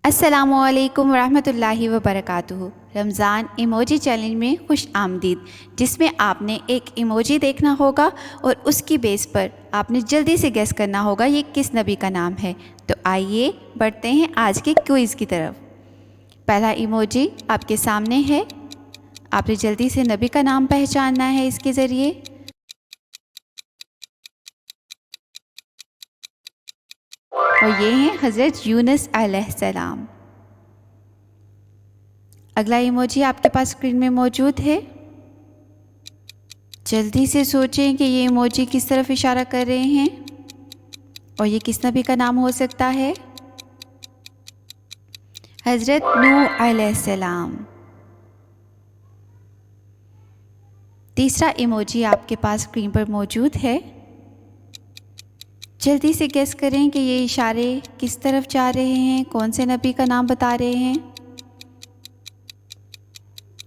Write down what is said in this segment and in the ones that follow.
अस्सलामुअलैकुम रहमतुल्लाहि व बरकातुहू। रमज़ान इमोजी चैलेंज में खुश आमदीद, जिसमें आपने एक इमोजी देखना होगा और उसकी बेस पर आपने जल्दी से गेस करना होगा ये किस नबी का नाम है। तो आइए बढ़ते हैं आज के क्विज़ की तरफ। पहला इमोजी आपके सामने है, आपने जल्दी से नबी का नाम पहचानना है इसके ज़रिए। और ये हैं हज़रत यूनुस अलैहिस्सलाम। अगला इमोजी आपके पास स्क्रीन में मौजूद है। जल्दी से सोचें कि ये इमोजी किस तरफ इशारा कर रहे हैं और ये किस नबी का नाम हो सकता है। हज़रत नूह अलैहिस्सलाम। तीसरा इमोजी आपके पास स्क्रीन पर मौजूद है। जल्दी से गेस करें कि ये इशारे किस तरफ जा रहे हैं, कौन से नबी का नाम बता रहे हैं।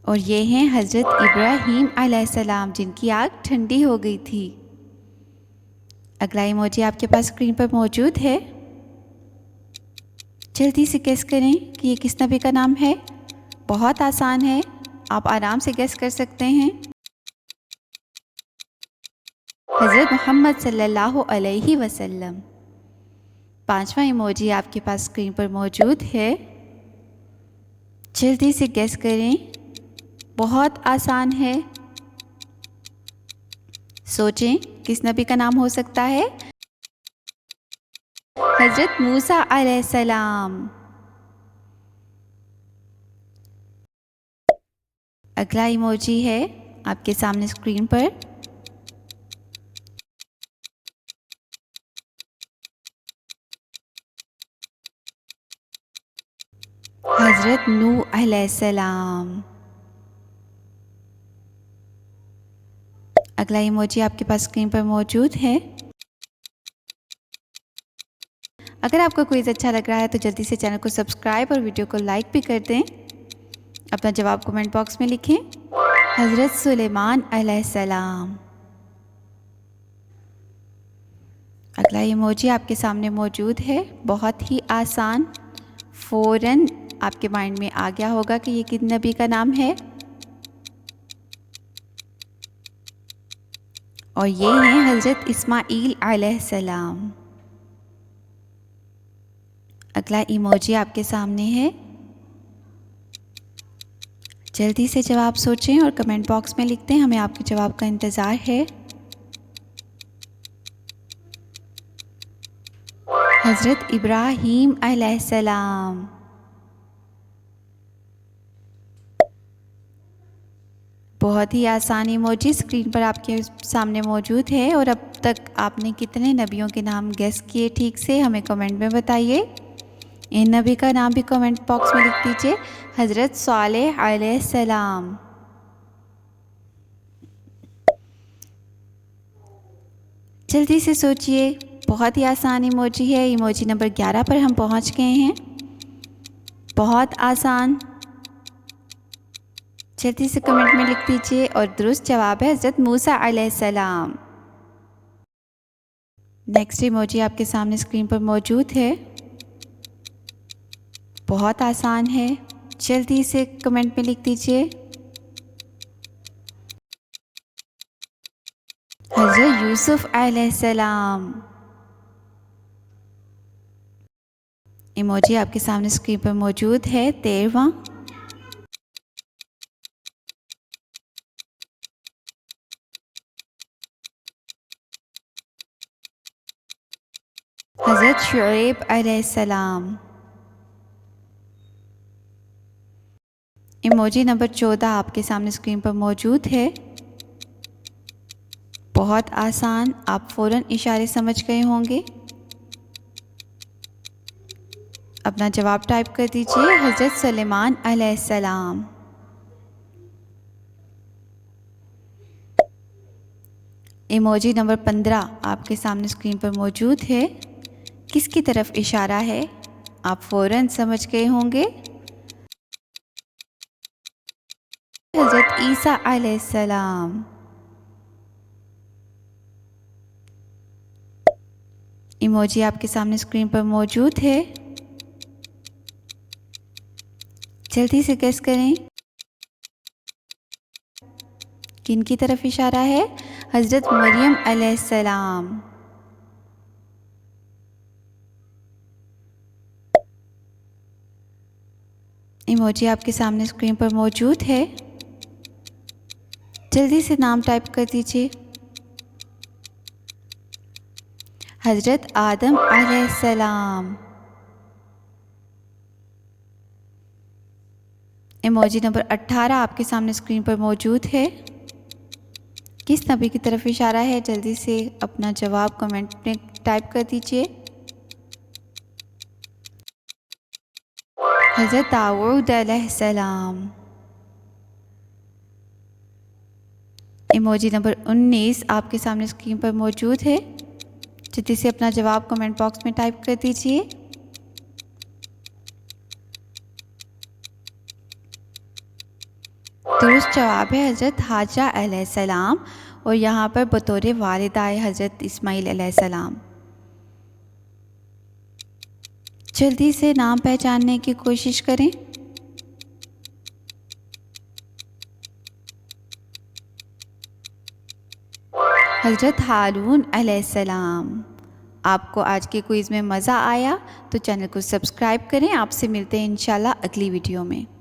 और ये हैं हज़रत इब्राहीम अलैहिस्सलाम, जिनकी आग ठंडी हो गई थी। अगला इमोजी आपके पास स्क्रीन पर मौजूद है। जल्दी से गेस करें कि ये किस नबी का नाम है। बहुत आसान है, आप आराम से गेस कर सकते हैं। हज़रत मोहम्मद सल्लल्लाहु अलैहि वसल्लम। पांचवा इमोजी आपके पास स्क्रीन पर मौजूद है। जल्दी से गेस करें, बहुत आसान है। सोचें किस नबी का नाम हो सकता है। हज़रत मूसा अलैहिस्सलाम। अगला इमोजी है आपके सामने स्क्रीन पर। हज़रत नूह अलैहिस्सलाम। अगला इमोजी आपके पास स्क्रीन पर मौजूद है। अगर आपको क्विज़ अच्छा लग रहा है तो जल्दी से चैनल को सब्सक्राइब और वीडियो को लाइक भी कर दें। अपना जवाब कमेंट बॉक्स में लिखें। हज़रत सुलेमान अलैहिस्सलाम। अगला इमोजी आपके सामने मौजूद है, बहुत ही आसान। फ़ौरन आपके माइंड में आ गया होगा कि ये किस नबी का नाम है। और ये हैं हज़रत इस्माईल अलैहिस्सलाम। अगला इमोजी आपके सामने है। जल्दी से जवाब सोचें और कमेंट बॉक्स में लिखते हैं, हमें आपके जवाब का इंतज़ार है। हज़रत इब्राहीम अलैहिस्सलाम। बहुत ही आसान इमोजी स्क्रीन पर आपके सामने मौजूद है। और अब तक आपने कितने नबियों के नाम गेस किए ठीक से, हमें कमेंट में बताइए। इन नबी का नाम भी कमेंट बॉक्स में लिख दीजिए। हज़रत सालेह अलैहिस्सलाम। जल्दी से सोचिए, बहुत ही आसान इमोजी है। इमोजी नंबर 11 पर हम पहुंच गए हैं। बहुत आसान, जल्दी से कमेंट में लिख दीजिए। और दुरुस्त जवाब है हज़रत मूसा अलैहिस्सलाम। नेक्स्ट इमोजी आपके सामने स्क्रीन पर मौजूद है। बहुत आसान है, जल्दी से कमेंट में लिख दीजिए। हज़रत यूसुफ अलैहिस्सलाम। इमोजी आपके सामने स्क्रीन पर मौजूद है, 13वां। हज़रत शुएब अलैहिस्सलाम। इमोजी नंबर 14 आपके सामने स्क्रीन पर मौजूद है। बहुत आसान, आप फ़ौरन इशारे समझ गए होंगे। अपना जवाब टाइप कर दीजिए। हज़रत सुलेमान अलैहिस्सलाम। इमोजी नंबर 15 आपके सामने स्क्रीन पर मौजूद है। किसकी तरफ इशारा है, आप फ़ौरन समझ गए होंगे। हज़रत ईसा अलैहिस्सलाम। इमोजी आपके सामने स्क्रीन पर मौजूद है। जल्दी से गेस करें किन की तरफ इशारा है? हज़रत मरियम अलैहिस्सलाम। इमोजी आपके सामने स्क्रीन पर मौजूद है। जल्दी से नाम टाइप कर दीजिए। हज़रत आदम अलैहिस्सलाम। इमोजी नंबर 18 आपके सामने स्क्रीन पर मौजूद है। किस नबी की तरफ इशारा है? जल्दी से अपना जवाब कमेंट में टाइप कर दीजिए। हज़रत दाऊद अलैहिस्सलाम। इमोजी नंबर 19 आपके सामने स्क्रीन पर मौजूद है। जल्दी से अपना जवाब कमेंट बॉक्स में टाइप कर दीजिए। दुरुस्त जवाब है हज़रत हाजरा अलैहिस्सलाम और यहाँ पर बतौर वालिदा है हज़रत इस्माइल अलैहिस्सलाम। जल्दी से नाम पहचानने की कोशिश करें। हज़रत हारून अलैहिस्सलाम। आपको आज के क्विज़ में मज़ा आया तो चैनल को सब्सक्राइब करें। आपसे मिलते हैं इंशाल्लाह अगली वीडियो में।